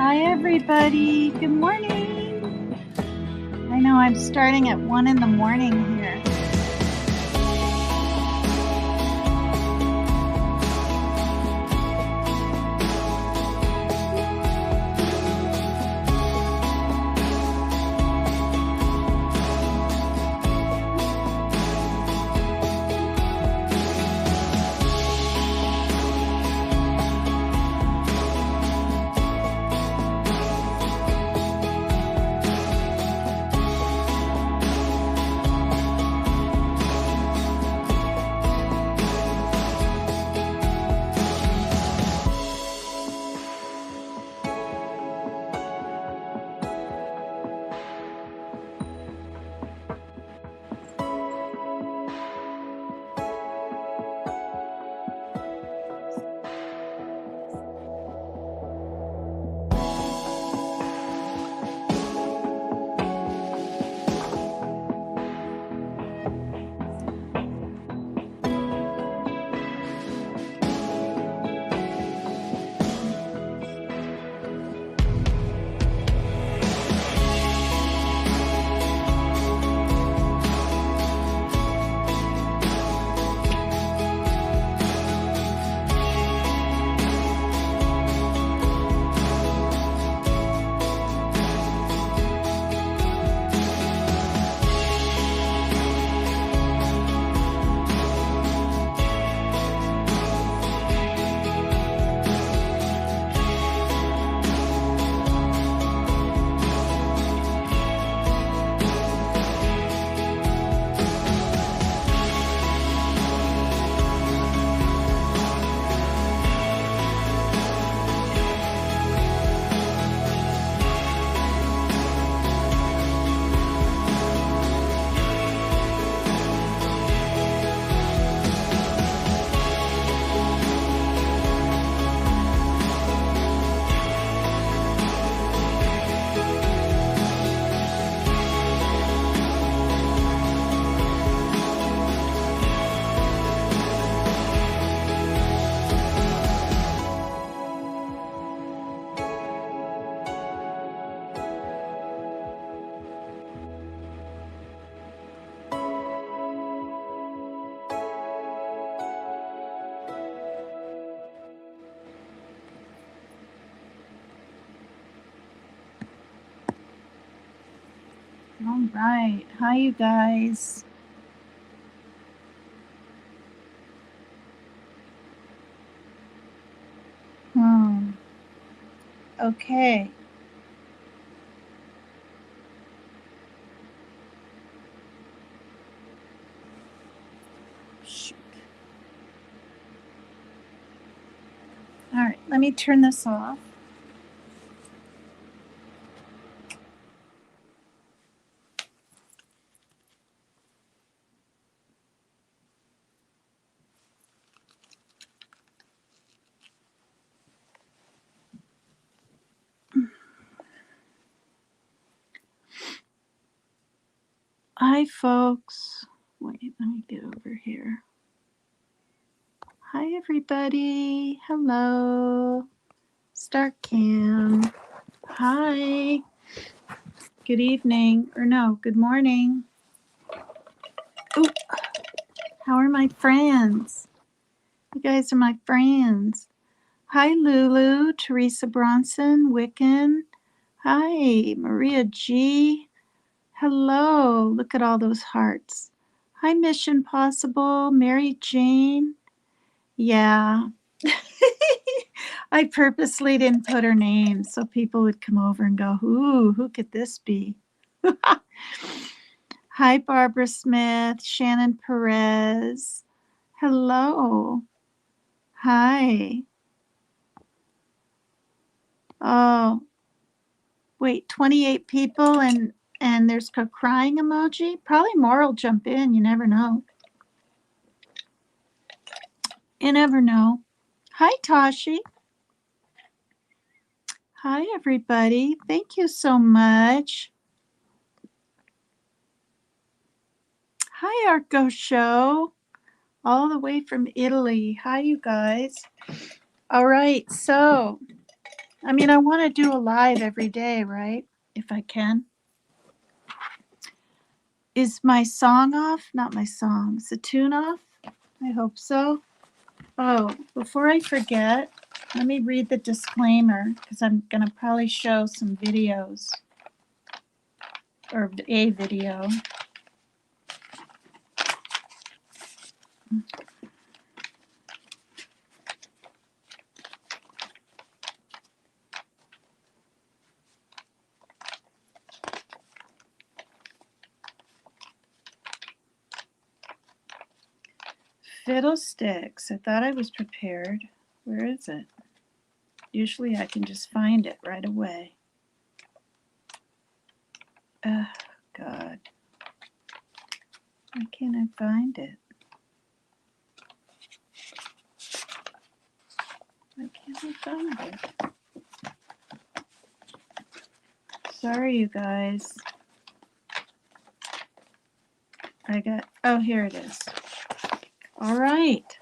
Hi, everybody. Good morning. I know I'm starting at 1 in the morning here. All right. Hi, you guys. Okay. Shoot. All right. Let me turn this off. Hi, folks. Wait, let me get over here. Hi, everybody. Hello. Start cam. Hi. Good evening. Or no, good morning. Ooh. How are my friends? You guys are my friends. Hi, Lulu, Teresa Bronson, Wiccan. Hi, Maria G. Hello. Look at all those hearts. Hi, Mission Possible, Mary Jane. Yeah. I purposely didn't put her name so people would come over and go, ooh, who could this be? Hi, Barbara Smith, Shannon Perez. Hello. Hi. Oh, wait, 28 people and there's a crying emoji? Probably more will jump in. You never know. You never know. Hi, Tashi. Hi, everybody. Thank you so much. Hi, Arco Show. All the way from Italy. Hi, you guys. All right, so I mean, I want to do a live every day, right? If I can. Is my song off? Not my song. Is the tune off? I hope so. Oh, before I forget, let me read the disclaimer because I'm going to probably show some videos or a video. Fiddlesticks. I thought I was prepared. Where is it? Usually I can just find it right away. Oh, God. Why can't I find it? Why can't I find it? Sorry, you guys. Oh, here it is. All right.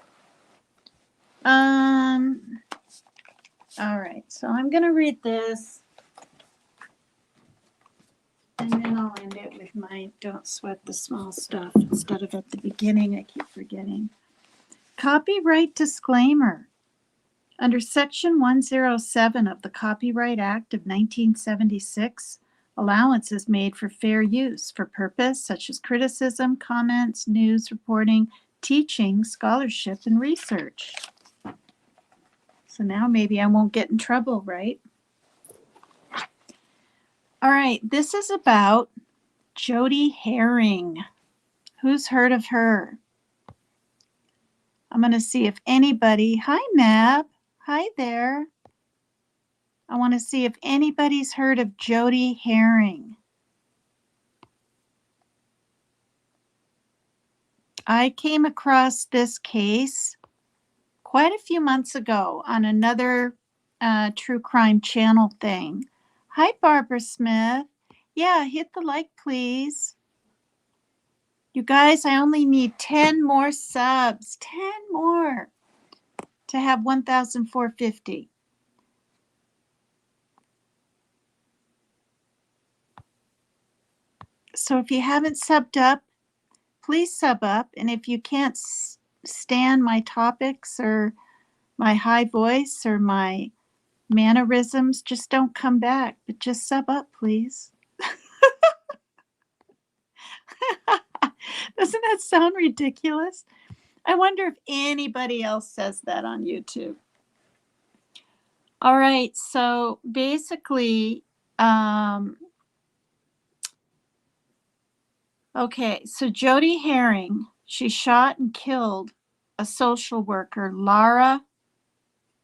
All right, so I'm going to read this, and then I'll end it with my don't sweat the small stuff instead of at the beginning. I keep forgetting. Copyright disclaimer. Under Section 107 of the Copyright Act of 1976, allowance is made for fair use for purpose such as criticism, comments, news reporting, teaching, scholarship, and research. So now maybe I won't get in trouble, right? All right, this is about Jody Herring. Who's heard of her? I'm going to see if anybody, hi Mab, hi there. I want to see if anybody's heard of Jody Herring. I came across this case quite a few months ago on another true crime channel thing. Hi, Barbara Smith. Yeah, hit the like, please. You guys, I only need 10 more subs, 10 more to have 1,450. So if you haven't subbed up, please sub up. And if you can't stand my topics or my high voice or my mannerisms, just don't come back, but just sub up, please. Doesn't that sound ridiculous? I wonder if anybody else says that on YouTube. All right, so basically, okay, so Jody Herring, she shot and killed a social worker, Lara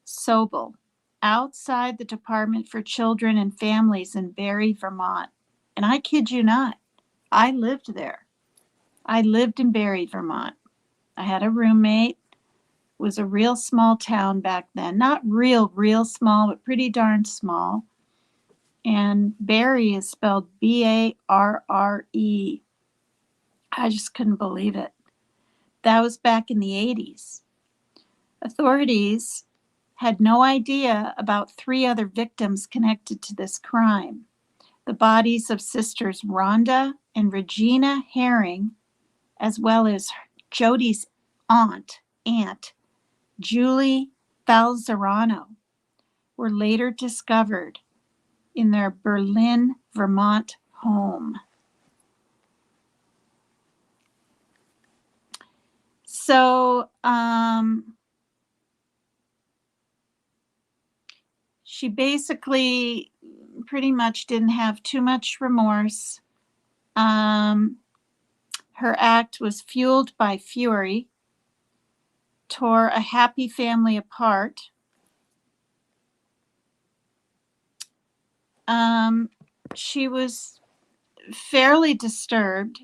Sobel, outside the Department for Children and Families in Barre, Vermont. And I kid you not, I lived there. I lived in Barre, Vermont. I had a roommate. It was a real small town back then. Not real small, but pretty darn small. And Barre is spelled Barre. I just couldn't believe it. That was back in the 80s. Authorities had no idea about 3 other victims connected to this crime. The bodies of sisters Rhonda and Regina Herring, as well as Jody's aunt, Julie Falzerano, were later discovered in their Berlin, Vermont home. So, she basically pretty much didn't have too much remorse. Her act was fueled by fury, tore a happy family apart. She was fairly disturbed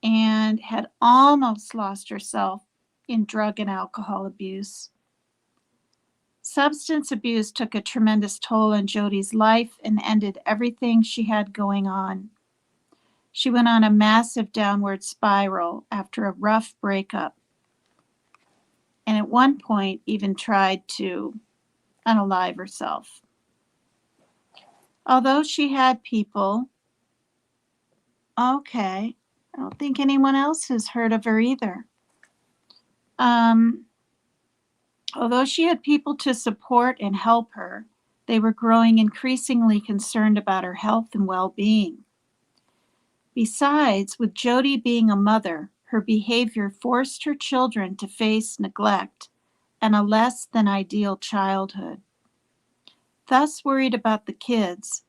and had almost lost herself in drug and alcohol abuse. Substance abuse took a tremendous toll on Jody's life and ended everything she had going on. She went on a massive downward spiral after a rough breakup, and at one point even tried to unalive herself. Although she had people, okay, I don't think anyone else has heard of her either. Um, Although she had people to support and help her, they were growing increasingly concerned about her health and well-being. Besides, with Jody being a mother, her behavior forced her children to face neglect and a less than ideal childhood. Thus worried about the kids,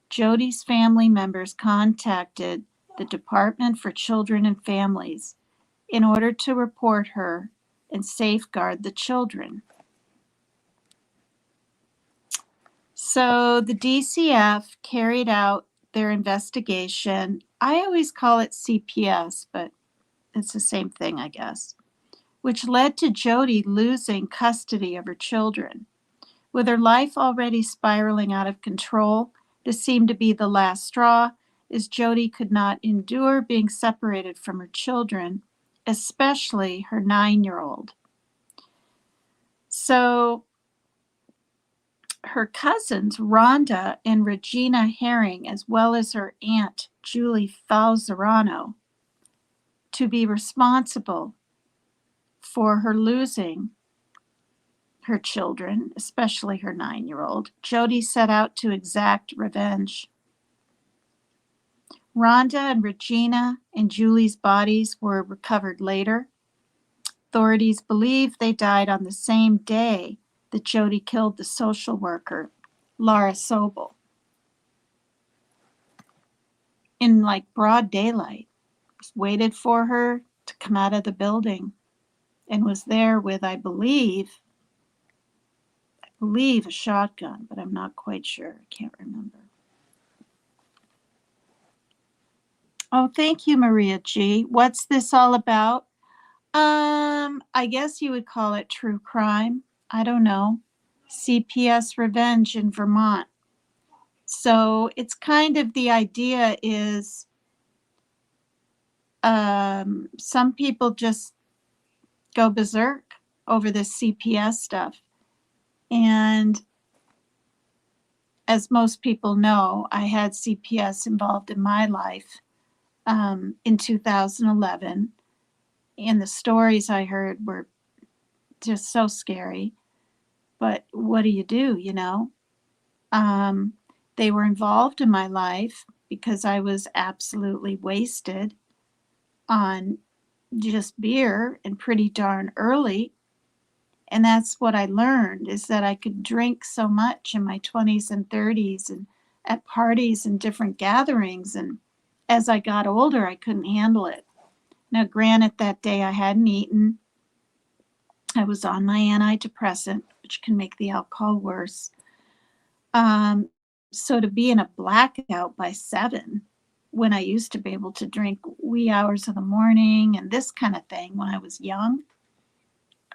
Jody's family members contacted the Department for Children and Families in order to report her and safeguard the children. So the DCF carried out their investigation. I always call it C.P.S, but it's the same thing, I guess, which led to Jody losing custody of her children. With her life already spiraling out of control, this seemed to be the last straw, as Jody could not endure being separated from her children, especially her 9-year-old. So her cousins, Rhonda and Regina Herring, as well as her aunt, Julie Falzerano, to be responsible for her losing her children, especially her 9-year-old, Jody set out to exact revenge. Rhonda and Regina and Julie's bodies were recovered later. Authorities believe they died on the same day that Jody killed the social worker, Laura Sobel, in like broad daylight. Just waited for her to come out of the building and was there with, I believe a shotgun, but I'm not quite sure. I can't remember. Oh, thank you, Maria G. What's this all about? I guess you would call it true crime. I don't know. C.P.S. Revenge in Vermont. So it's kind of the idea is some people just go berserk over this C.P.S. stuff. And as most people know, I had C.P.S. involved in my life in 2011. And the stories I heard were just so scary. But what do, you know? They were involved in my life because I was absolutely wasted on just beer and pretty darn early. And that's what I learned, is that I could drink so much in my 20s and 30s and at parties and different gatherings. And as I got older, I couldn't handle it. Now, granted, that day I hadn't eaten. I was on my antidepressant, which can make the alcohol worse. So to be in a blackout by 7, when I used to be able to drink wee hours of the morning and this kind of thing when I was young,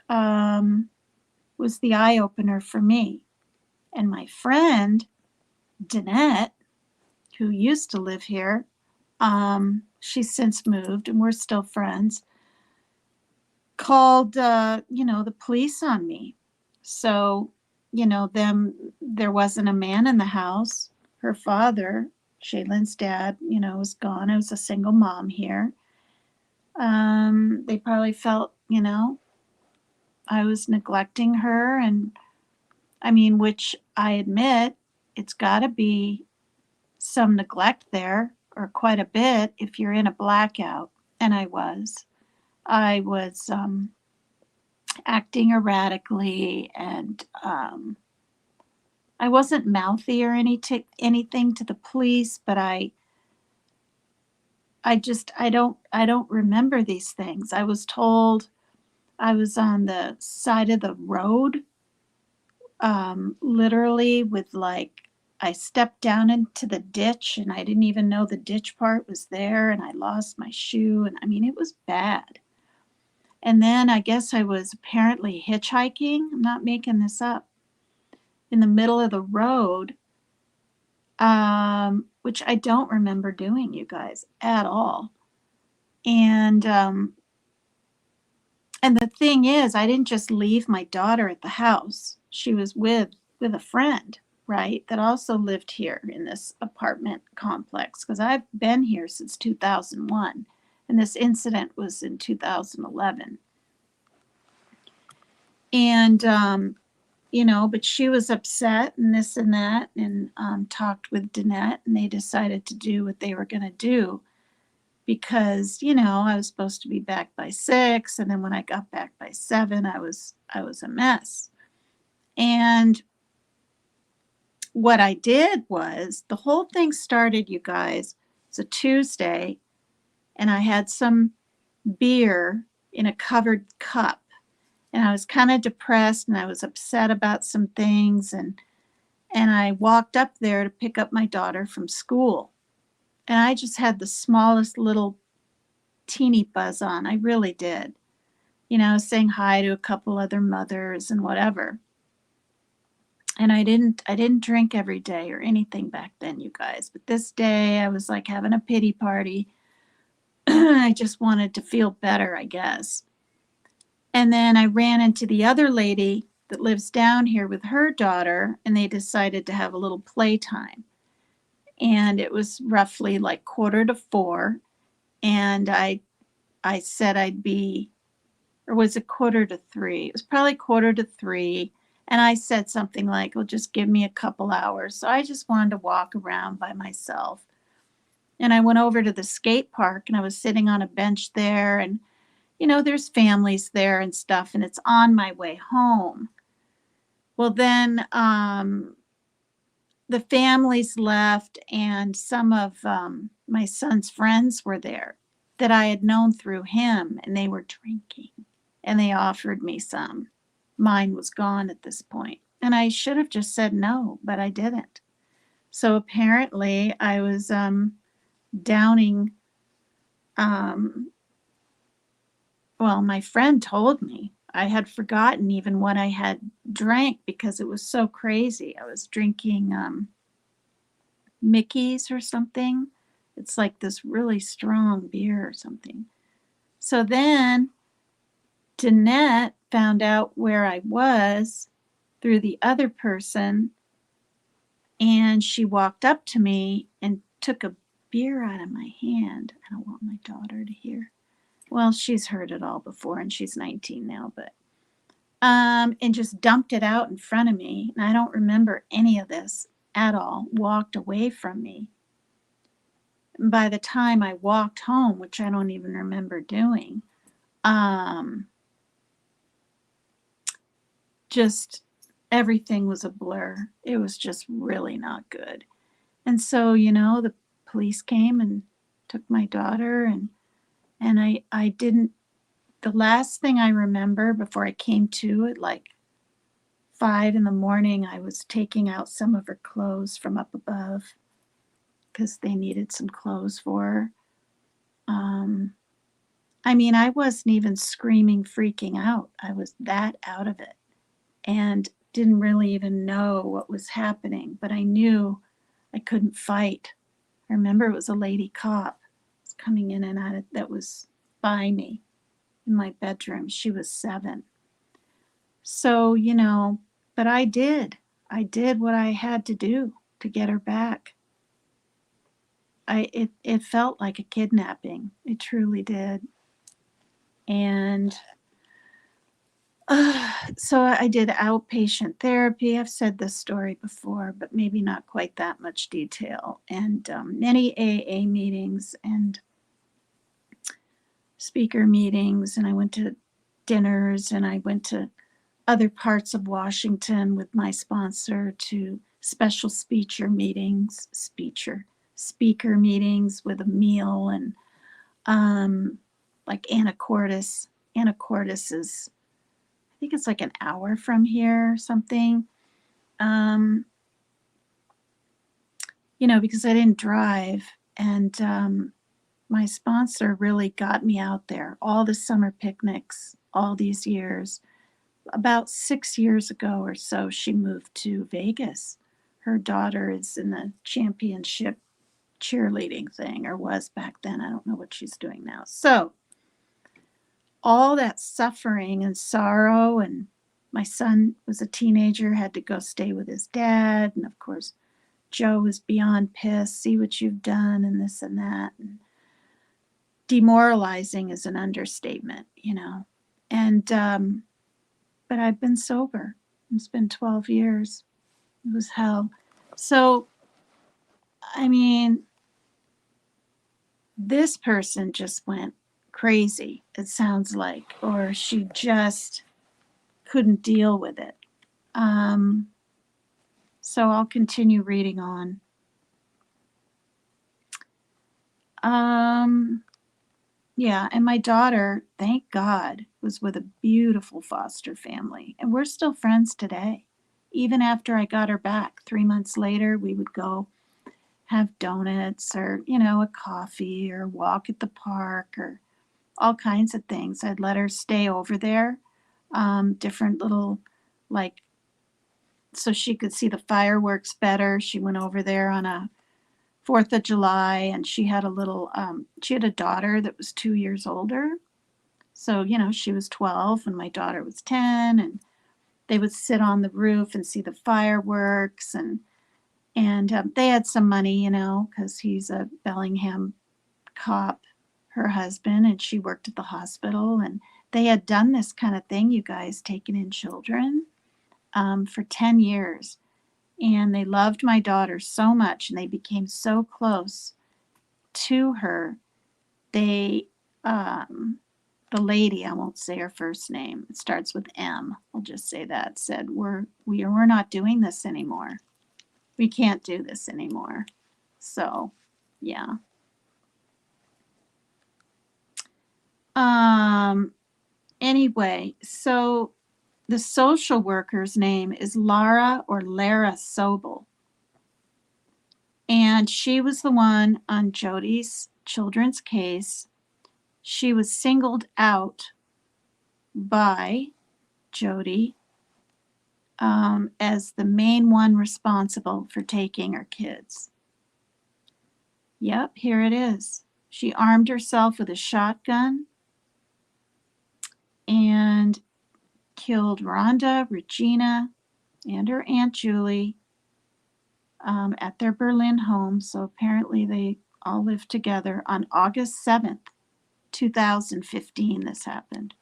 was the eye opener for me. And my friend, Danette, who used to live here, she's since moved and we're still friends, called, the police on me. So, there wasn't a man in the house. Her father, Shaylin's dad, was gone. I was a single mom here. They probably felt, I was neglecting her. And I mean, which I admit, it's got to be some neglect there, or quite a bit if you're in a blackout. And I was. I was acting erratically, and I wasn't mouthy or anything to the police, but I don't remember these things. I was told I was on the side of the road, literally with I stepped down into the ditch and I didn't even know the ditch part was there, and I lost my shoe, and I mean, it was bad. And then I guess I was apparently hitchhiking. I'm not making this up. In the middle of the road, which I don't remember doing, you guys, at all. And the thing is, I didn't just leave my daughter at the house. She was with a friend. right, that also lived here in this apartment complex, because I've been here since 2001, and this incident was in 2011. And, but she was upset and this and that, and talked with Danette, and they decided to do what they were going to do because, I was supposed to be back by 6, and then when I got back by 7, I was a mess. And what I did was, the whole thing started, you guys, it's a Tuesday, and I had some beer in a covered cup, and I was kind of depressed, and I was upset about some things, and I walked up there to pick up my daughter from school, and I just had the smallest little teeny buzz on. I really did. Saying hi to a couple other mothers and whatever. And I didn't drink every day or anything back then, you guys. But this day I was like having a pity party. I just wanted to feel better, I guess. And then I ran into the other lady that lives down here with her daughter, and they decided to have a little playtime. And it was roughly like 3:45, and I said I'd be, or was it 2:45? It was probably 2:45. And I said something like, well, just give me a couple hours. So I just wanted to walk around by myself. And I went over to the skate park, and I was sitting on a bench there, and, there's families there and stuff, and it's on my way home. Well, then the families left, and some of my son's friends were there that I had known through him, and they were drinking, and they offered me some. Mine was gone at this point, and I should have just said no, but I didn't. So apparently I was downing, well, my friend told me I had forgotten even what I had drank because it was so crazy. I was drinking Mickey's or something. It's like this really strong beer or something. So then Danette found out where I was through the other person, and she walked up to me and took a beer out of my hand. I don't want my daughter to hear. Well, she's heard it all before, and she's 19 now, but and just dumped it out in front of me. And I don't remember any of this at all. Walked away from me. And by the time I walked home, which I don't even remember doing, just everything was a blur. It was just really not good. And so, the police came and took my daughter, and I didn't, the last thing I remember before I came to at like 5 a.m, I was taking out some of her clothes from up above because they needed some clothes for her. I wasn't even screaming, freaking out. I was that out of it and didn't really even know what was happening, but I knew I couldn't fight. I remember it was a lady cop coming in and out of, that was by me in my bedroom. She was 7. So, but I did what I had to do to get her back. It felt like a kidnapping. It truly did. And so I did outpatient therapy. I've said this story before, but maybe not quite that much detail. And many AA meetings and speaker meetings. And I went to dinners, and I went to other parts of Washington with my sponsor to special speaker meetings with a meal, and like Anacortes. Anacortes is, I think it's like an hour from here or something. Because I didn't drive, and my sponsor really got me out there. All the summer picnics, all these years. About 6 years ago or so, she moved to Vegas. Her daughter is in the championship cheerleading thing, or was back then. I don't know what she's doing now. So all that suffering and sorrow and My son was a teenager, had to go stay with his dad. And of course, Joe was beyond pissed. See what you've done and this and that. And demoralizing is an understatement, you know. And, but I've been sober. It's been 12 years. It was hell. So, I mean, this person just went crazy, it sounds like, or she just couldn't deal with it. So I'll continue reading on. Yeah, and my daughter, thank God, was with a beautiful foster family, and we're still friends today. Even after I got her back 3 months later, we would go have donuts or, you know, a coffee or walk at the park or all kinds of things. I'd let her stay over there, different little, like, so she could see the fireworks better. She went over there on a 4th of July, and she had a little, she had a daughter that was 2 years older. So, you know, she was 12 and my daughter was 10, and they would sit on the roof and see the fireworks. And they had some money, you know, because he's a Bellingham cop, her husband, and she worked at the hospital. And they had done this kind of thing, you guys, taking in children for 10 years. And they loved my daughter so much, and they became so close to her. They, the lady, I won't say her first name, it starts with M, I'll just say that, said, we're not doing this anymore. We can't do this anymore. So, yeah. Anyway, so the social worker's name is Lara or Lara Sobel. And she was the one on Jody's children's case. She was singled out by Jody as the main one responsible for taking her kids. Yep, here it is. She armed herself with a shotgun and killed Rhonda, Regina, and her Aunt Julie at their Berlin home. So apparently they all lived together on August 7th, 2015. This happened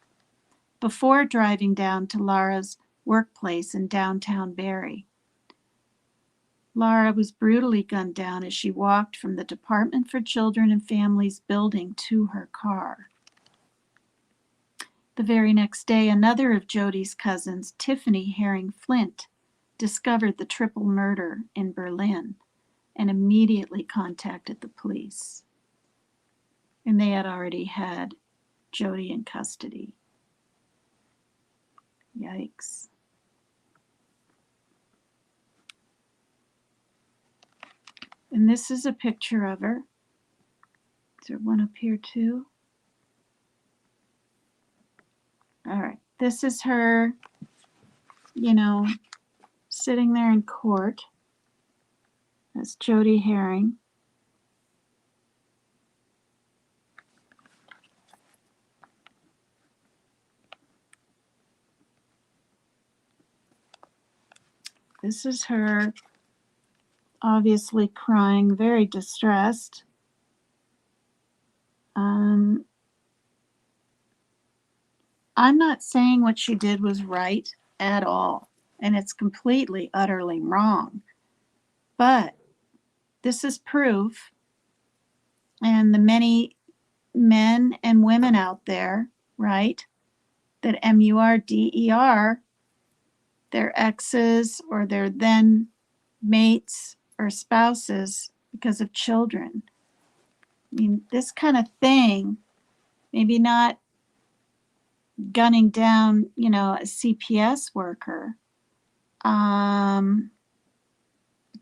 before driving down to Lara's workplace in downtown Barrie. Lara was brutally gunned down as she walked from the Department for Children and Families building to her car. The very next day, another of Jody's cousins, Tiffany Herring Flint, discovered the triple murder in Berlin and immediately contacted the police. And they had already had Jody in custody. Yikes. And this is a picture of her. Is there one up here too? All right. This is her, you know, sitting there in court. That's Jody Herring. This is her, obviously crying, very distressed. I'm not saying what she did was right at all, and it's completely, utterly wrong. But this is proof, and the many men and women out there, right, that MURDER, their exes or their then mates or spouses because of children. I mean, this kind of thing, maybe not gunning down, you know, a C.P.S. worker.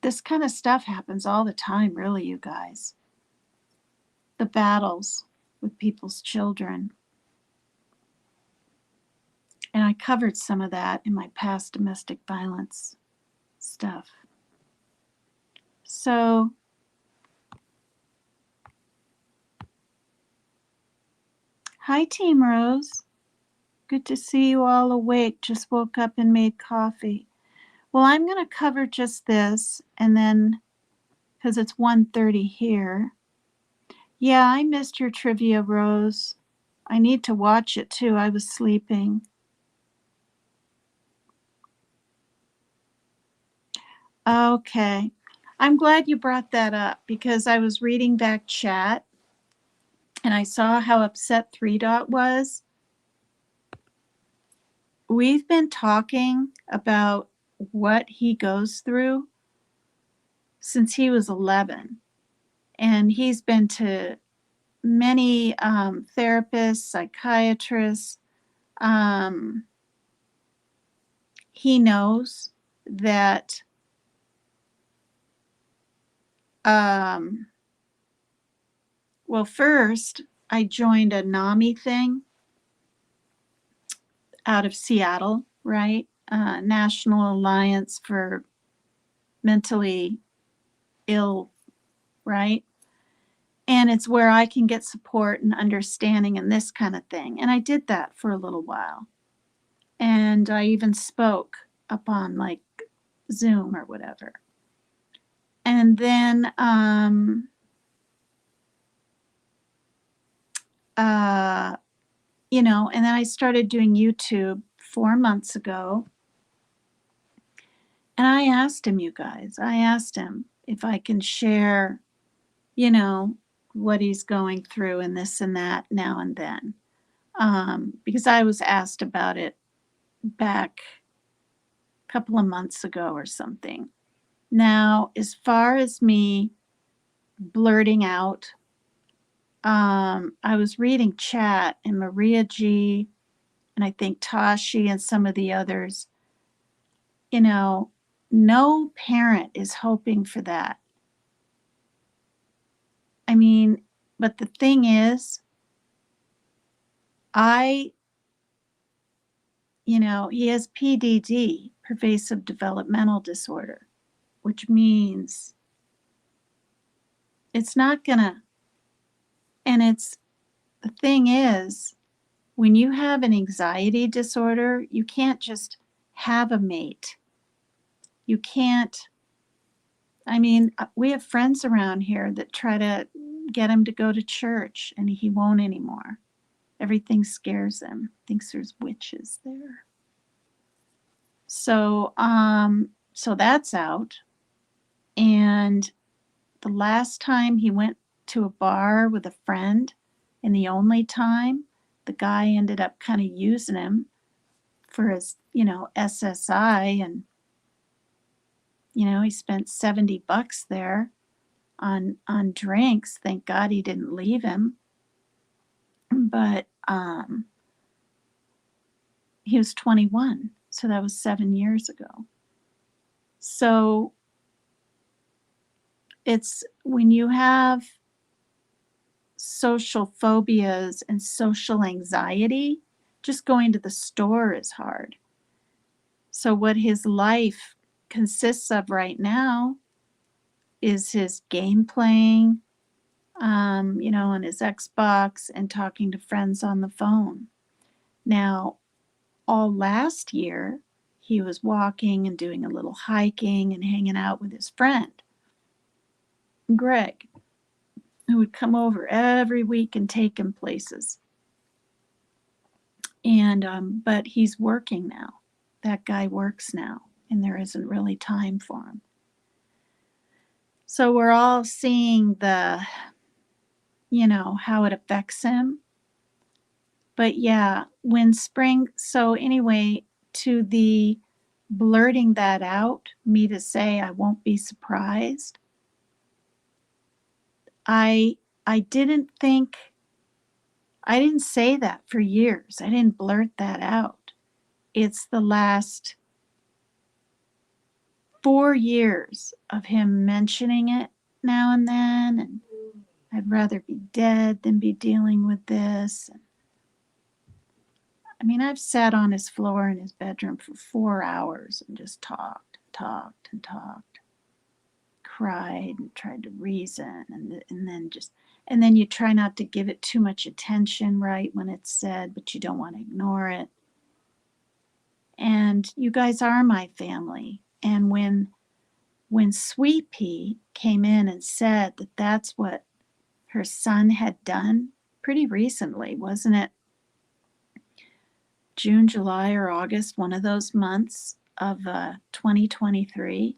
This kind of stuff happens all the time, really, you guys. The battles with people's children. And I covered some of that in my past domestic violence stuff. So, hi, Team Rose. Good to see you all awake. Just woke up and made coffee. Well, I'm going to cover just this, and then, because it's 1:30 here. Yeah, I missed your trivia, Rose. I need to watch it too. I was sleeping. Okay. I'm glad you brought that up because I was reading back chat and I saw how upset 3 Dot was. We've been talking about what he goes through since he was 11. And he's been to many therapists, psychiatrists. He knows that well, first I joined a NAMI thing out of Seattle, right? National Alliance for Mentally Ill, right? And it's where I can get support and understanding and this kind of thing. And I did that for a little while. And I even spoke up on like Zoom or whatever. And then and then I started doing YouTube 4 months ago. And I asked him, you guys, I asked him if I can share, what he's going through and this and that now and then. Because I was asked about it back a couple of months ago or something. Now, as far as me blurting out, I was reading chat and Maria G, and I think Tashi and some of the others, no parent is hoping for that. I mean, but the thing is, he has PDD, pervasive developmental disorder, which means it's not gonna, and the thing is, when you have an anxiety disorder, you can't just have a mate. You can't, we have friends around here that try to get him to go to church and he won't anymore. Everything scares him, thinks there's witches there. So that's out. And the last time he went to a bar with a friend, and the only time, the guy ended up kind of using him for his, SSI, and he spent $70 there on drinks. Thank God he didn't leave him. But he was 21, so that was 7 years ago. So it's when you have social phobias and social anxiety, just going to the store is hard. So what his life consists of right now is his game playing, on his Xbox and talking to friends on the phone. Now, all last year, he was walking and doing a little hiking and hanging out with his friend, Greg, who would come over every week and take him places. And but he's working now. That guy works now, and there isn't really time for him. So we're all seeing how it affects him. But yeah, so anyway, to the blurting that out, me to say I won't be surprised, I didn't say that for years. I didn't blurt that out. It's the last 4 years of him mentioning it now and then, and I'd rather be dead than be dealing with this. I've sat on his floor in his bedroom for 4 hours and just talked, cried and tried to reason, and then you try not to give it too much attention right when it's said, but you don't want to ignore it. And you guys are my family. And when Sweet Pea came in and said that that's what her son had done pretty recently, wasn't it? June, July, or August, one of those months of 2023.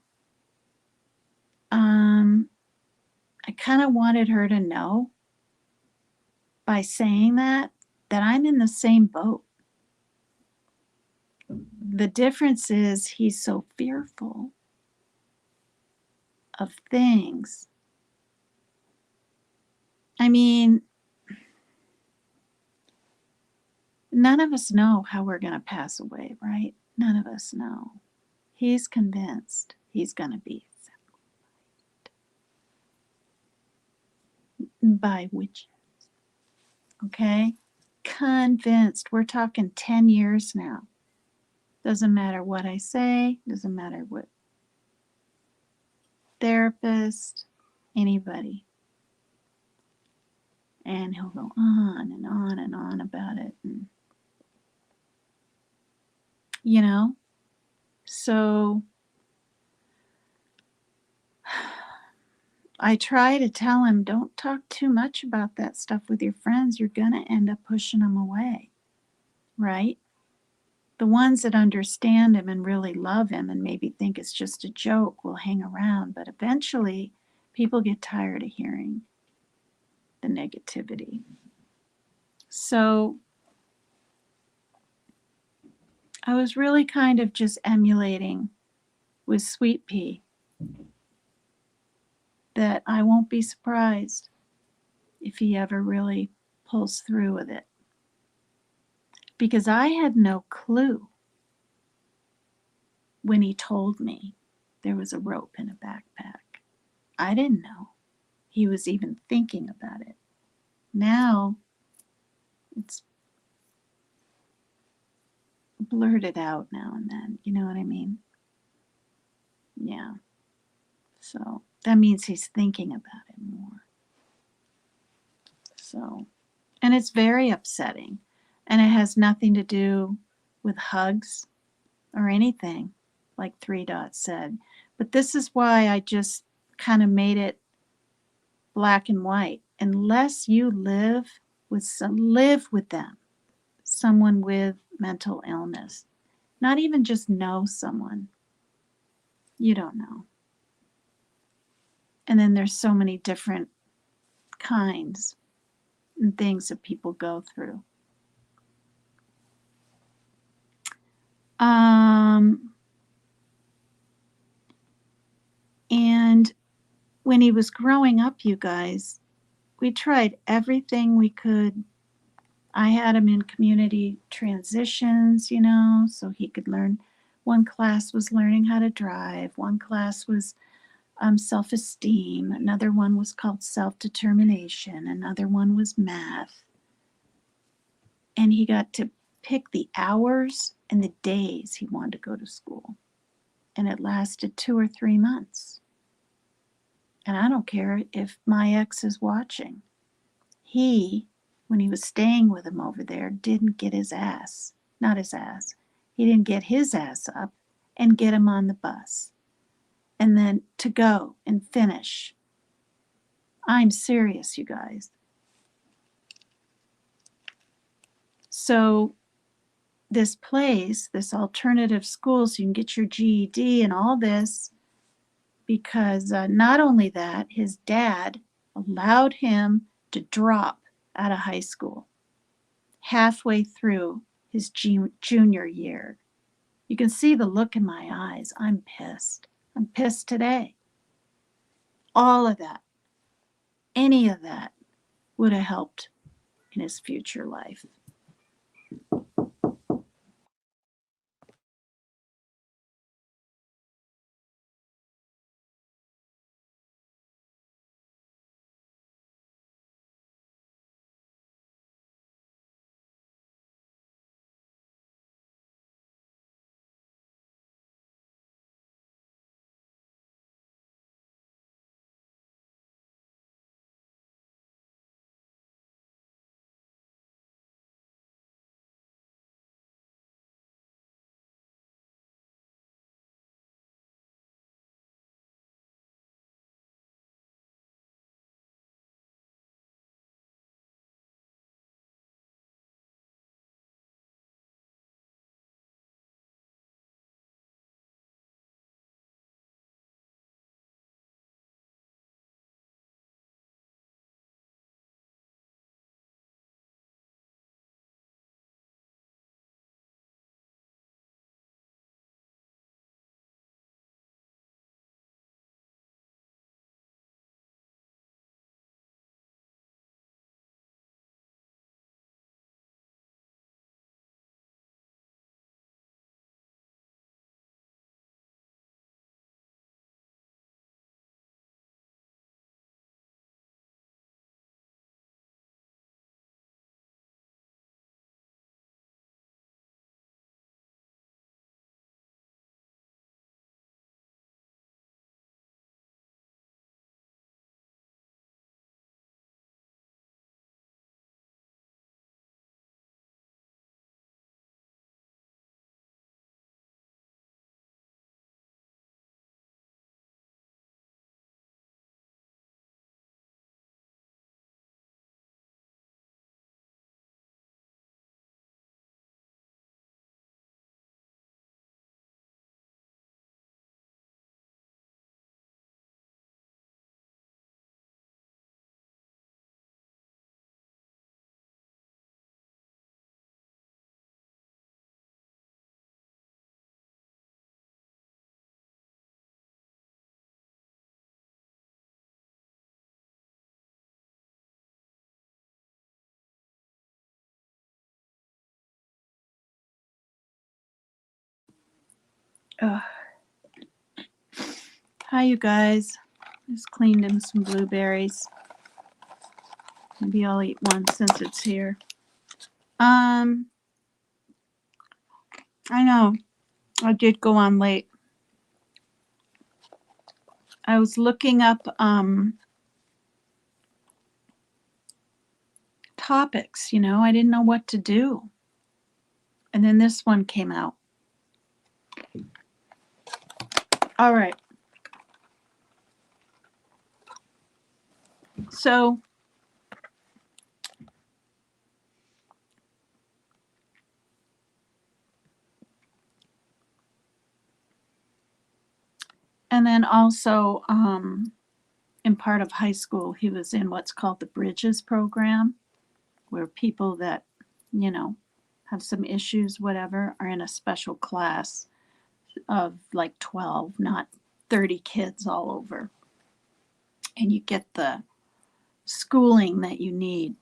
I kind of wanted her to know by saying that I'm in the same boat. The difference is he's so fearful of things. I mean, none of us know how we're going to pass away, right? None of us know. He's convinced he's going to be by witches. Okay? Convinced. We're talking 10 years now. Doesn't matter what I say, doesn't matter what therapist, anybody. And he'll go on and on and on about it. And, so I try to tell him, don't talk too much about that stuff with your friends. You're going to end up pushing them away, right? The ones that understand him and really love him and maybe think it's just a joke will hang around, but eventually people get tired of hearing the negativity. So I was really kind of just emulating with Sweet Pea that I won't be surprised if he ever really pulls through with it. Because I had no clue when he told me there was a rope in a backpack. I didn't know he was even thinking about it. Now it's blurted out now and then. You know what I mean? Yeah. So that means he's thinking about it more. So, and it's very upsetting. And it has nothing to do with hugs or anything, like Three Dots said. But this is why I just kind of made it black and white. Unless you live with them, someone with mental illness, not even just know someone, you don't know. And then there's so many different kinds and things that people go through. And when he was growing up, you guys, we tried everything we could. I had him in community transitions, so he could learn. One class was learning how to drive. One class was self-esteem. Another one was called self-determination. Another one was math. And he got to pick the hours and the days he wanted to go to school. And it lasted 2 or 3 months. And I don't care if my ex is watching. He, when he was staying with him over there, didn't get his ass. Not his ass. He didn't get his ass up and get him on the bus. And then to go and finish. I'm serious, you guys. So this place, this alternative school, so you can get your GED and all this, because not only that, his dad allowed him to drop out of high school halfway through his junior year. You can see the look in my eyes. I'm pissed. I'm pissed today. All of that, any of that would have helped in his future life. Ugh. Hi, you guys. Just cleaned him some blueberries. Maybe I'll eat one since it's here. I know. I did go on late. I was looking up topics, I didn't know what to do. And then this one came out. All right. So and then also in part of high school, he was in what's called the Bridges program, where people that, have some issues, whatever, are in a special class of like 12, not 30 kids all over. And you get the schooling that you need.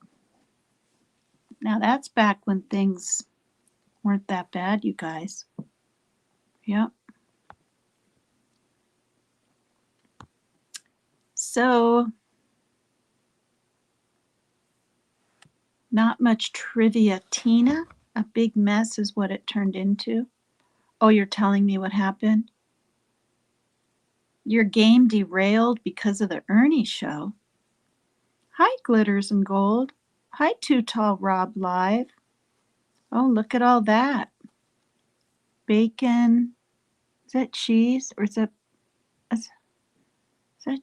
Now, that's back when things weren't that bad, you guys. Yep. So, not much trivia. Tina, a big mess is what it turned into. Oh, you're telling me what happened? Your game derailed because of the Ernie show. Hi, Glitters and Gold. Hi, Too Tall Rob Live. Oh, look at all that. Bacon. Is that cheese? Or is that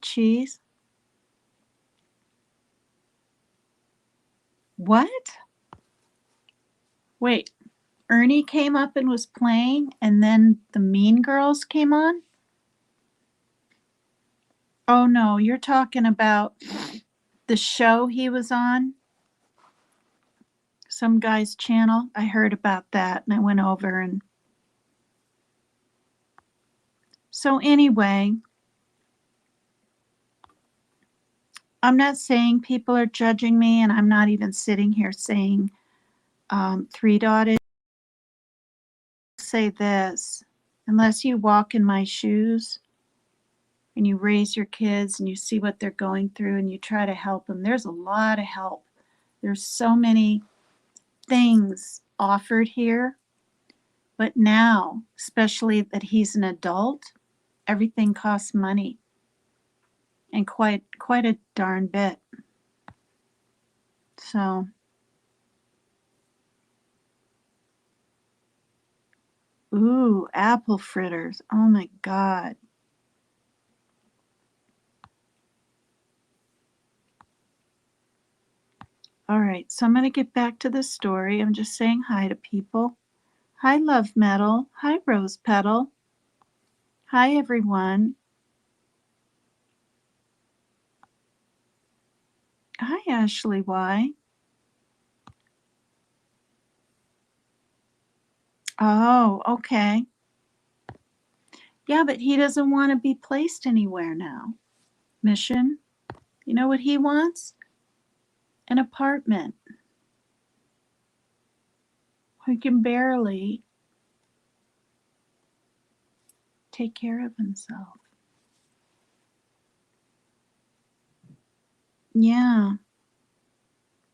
cheese? What? Wait, Ernie came up and was playing, and then the Mean Girls came on? Oh, no, you're talking about the show he was on? Some guy's channel. I heard about that, and I went over and... So anyway, I'm not saying people are judging me, and I'm not even sitting here saying three-dotted. Say this, unless you walk in my shoes and you raise your kids and you see what they're going through and you try to help them, there's a lot of help. There's so many things offered here. But now, especially that he's an adult, everything costs money, and quite a darn bit. So, ooh, apple fritters. Oh my God. All right, so I'm going to get back to the story. I'm just saying hi to people. Hi, Love Metal. Hi, Rose Petal. Hi, everyone. Hi, Ashley Y. Oh, okay. Yeah, but he doesn't want to be placed anywhere now. Mission. You know what he wants? An apartment. He can barely take care of himself. Yeah.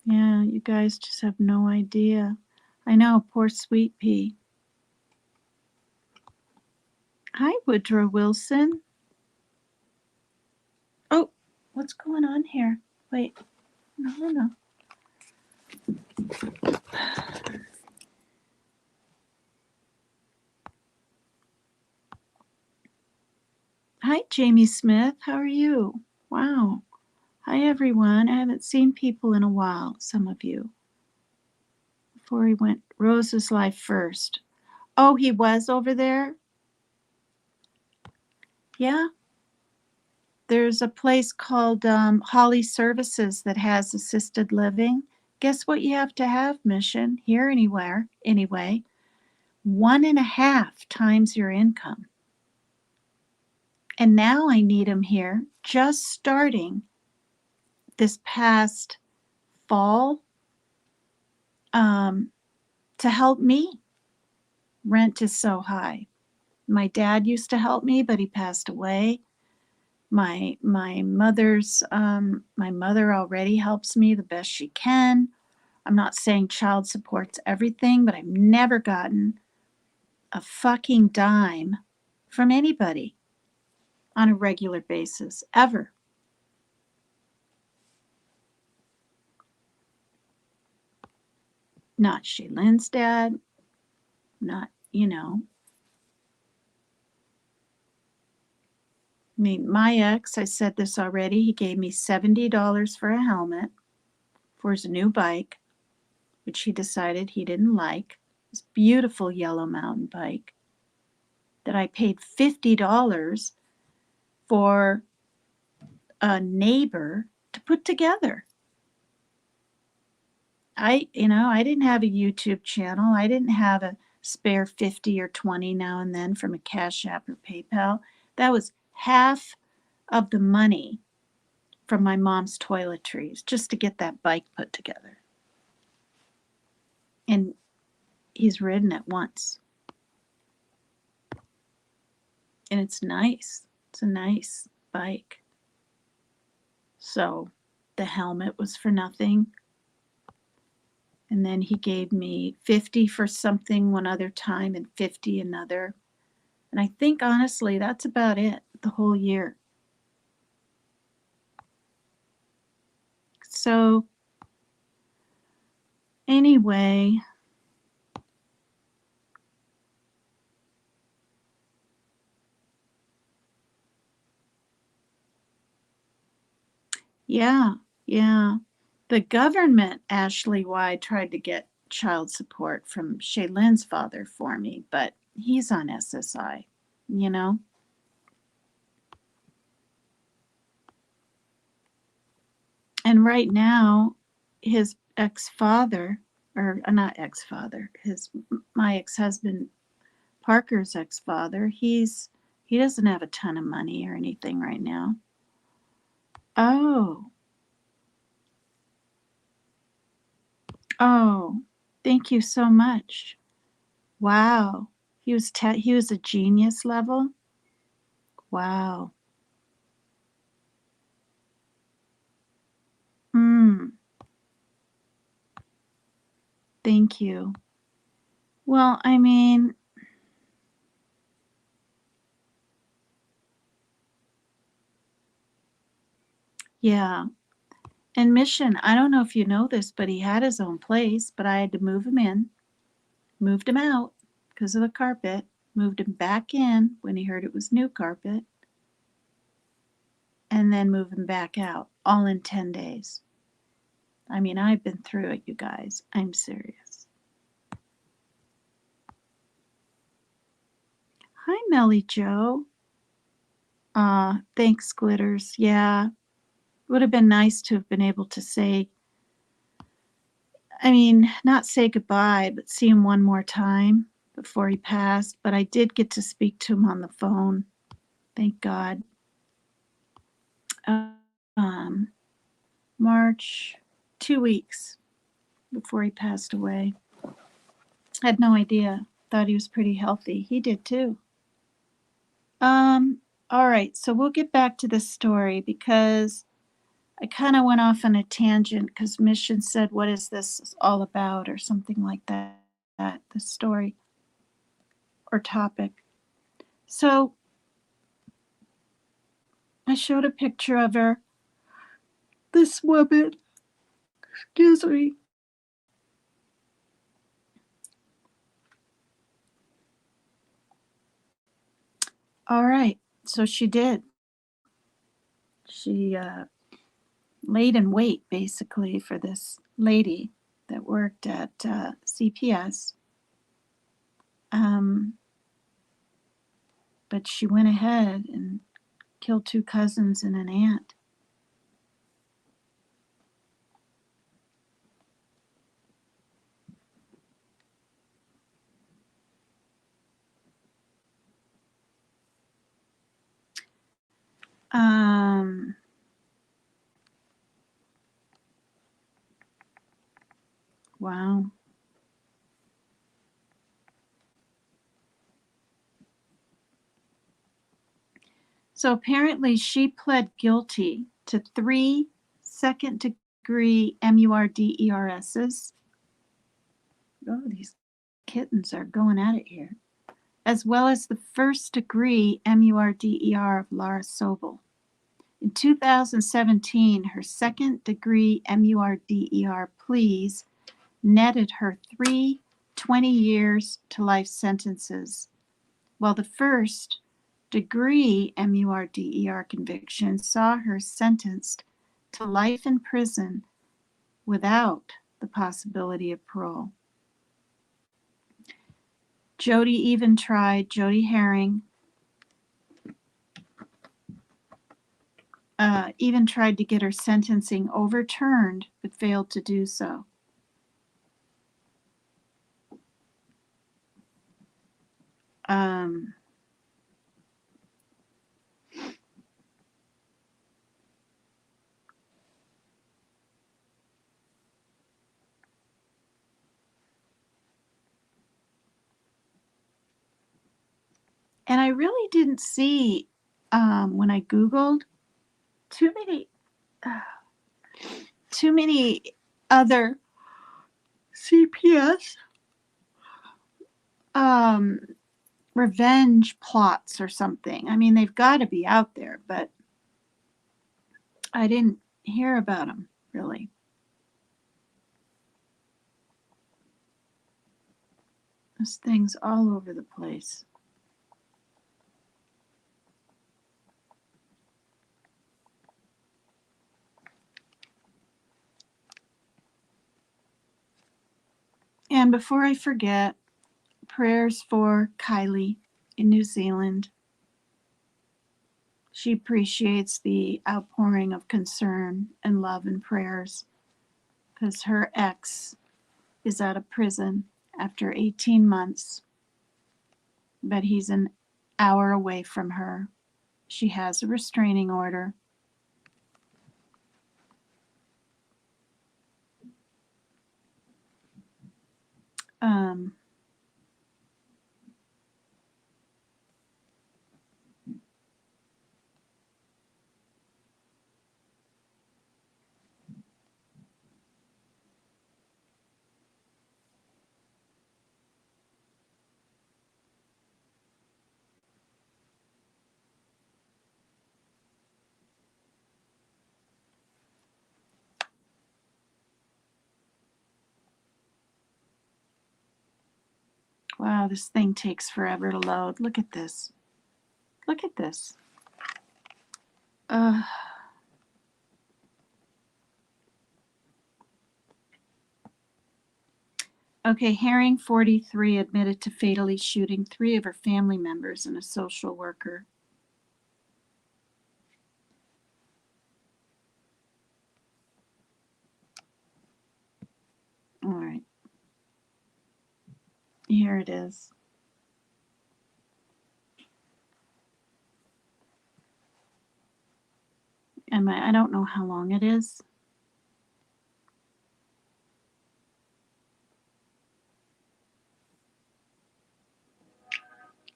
Yeah, you guys just have no idea. I know, poor Sweet Pea. Hi, Woodrow Wilson. Oh, what's going on here? Wait, no. Hi, Jamie Smith. How are you? Wow. Hi, everyone. I haven't seen people in a while, some of you. Before he went, Rose's Life First. Oh, he was over there? Yeah. There's a place called Holly Services that has assisted living. Guess what you have to have, Mission? Here, anywhere, anyway. 1.5 times your income. And now I need him here, just starting this past fall, to help me. Rent is so high. My dad used to help me, but he passed away. My mother already helps me the best she can. I'm not saying child support's everything, but I've never gotten a fucking dime from anybody on a regular basis, ever. Not Shaylin's dad, not, I mean, my ex, I said this already, he gave me $70 for a helmet for his new bike, which he decided he didn't like. This beautiful yellow mountain bike that I paid $50 for a neighbor to put together. I didn't have a YouTube channel. I didn't have a spare 50 or 20 now and then from a Cash App or PayPal. That was half of the money from my mom's toiletries just to get that bike put together. And he's ridden it once. And it's nice. It's a nice bike. So the helmet was for nothing. And then he gave me 50 for something one other time and 50 another. And I think honestly that's about it the whole year. So anyway, yeah, yeah. The government, Ashley Y, tried to get child support from Shaylin's father for me, but he's on SSI, you know? And right now, his ex-father, or not ex-father, my ex-husband Parker's ex-father, he doesn't have a ton of money or anything right now. Oh, oh, thank you so much. Wow. He was a genius level. Wow. Hmm. Thank you. Well, I mean, yeah. And Mission, I don't know if you know this, but he had his own place, but I had to move him in, moved him out because of the carpet, moved him back in when he heard it was new carpet, and then move him back out, all in 10 days. I mean, I've been through it, you guys. I'm serious. Hi, Melly Joe. Thanks, Glitters. Yeah, would have been nice to have been able to say, I mean, not say goodbye, but see him one more time before he passed. But I did get to speak to him on the phone. Thank God. Um, March, 2 weeks before he passed away. Had no idea. Thought he was pretty healthy. He did too. All right, so we'll get back to this story because I kind of went off on a tangent because Mission said, "What is this all about?" or something like that. The story or topic. So I showed a picture of her. This woman, excuse me. All right, so she did. She laid in wait basically for this lady that worked at C.P.S. Um, but she went ahead and killed two cousins and an aunt. Um, wow. So apparently she pled guilty to 3 second-degree MURDERSs. Oh, these kittens are going at it here. As well as the first-degree MURDER of Lara Sobel. In 2017, her second-degree MURDER pleas netted her 3 20 years to life sentences, while the first-degree MURDER conviction saw her sentenced to life in prison without the possibility of parole. Jody Herring, even tried to get her sentencing overturned, but failed to do so. And I really didn't see, when I Googled, too many other C.P.S. Revenge plots or something. I mean, they've got to be out there, but I didn't hear about them, really. This thing's all over the place. And before I forget, prayers for Kylie in New Zealand. She appreciates the outpouring of concern and love and prayers because her ex is out of prison after 18 months, but he's an hour away from her. She has a restraining order. Wow, this thing takes forever to load. Look at this. Look at this. Okay, Herring, 43, admitted to fatally shooting 3 of her family members and a social worker. All right. Here it is. I don't know how long it is.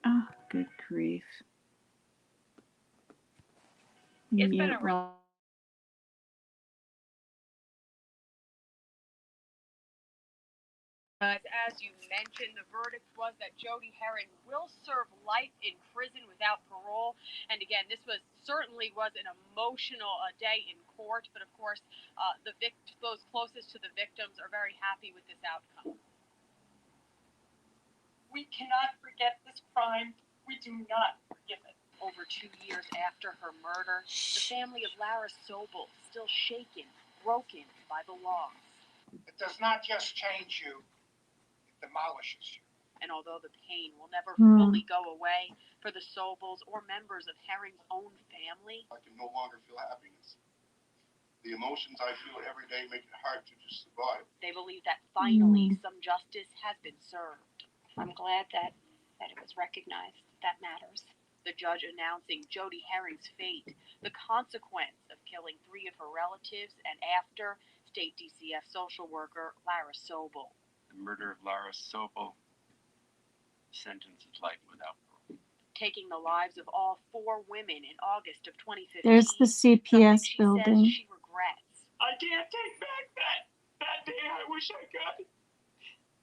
Oh, good grief. It's been a as you mentioned, the verdict was that Jody Herring will serve life in prison without parole. And again, this certainly was an emotional day in court. But of course, those closest to the victims are very happy with this outcome. We cannot forget this crime. We do not forgive it. Over 2 years after her murder, the family of Lara Sobel still shaken, broken by the loss. It does not just change you, it demolishes you. And although the pain will never fully go away for the Sobels or members of Herring's own family, I can no longer feel happiness. The emotions I feel every day make it hard to just survive. They believe that finally some justice has been served. I'm glad that it was recognized. That matters. The judge announcing Jody Herring's fate, the consequence of killing 3 of her relatives, and after, state DCF social worker Lara Sobel. The murder of Lara Sobel, sentence of life without parole. taking the lives of all 4 women in August of 2015. There's the C.P.S. She building. says she regrets. I can't take back that day. I wish I could,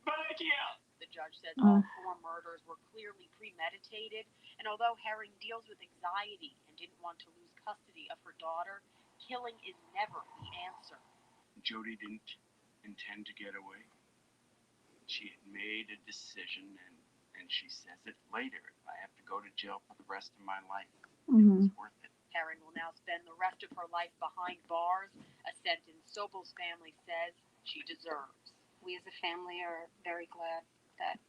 but I can't. The judge says all 4 murders were clearly premeditated, and although Herring deals with anxiety and didn't want to lose custody of her daughter, killing is never the answer. Jody didn't intend to get away. She had made a decision, and she says it later. If I have to go to jail for the rest of my life, it's worth it. Herring will now spend the rest of her life behind bars, a sentence Sobel's family says she deserves. We as a family are very glad that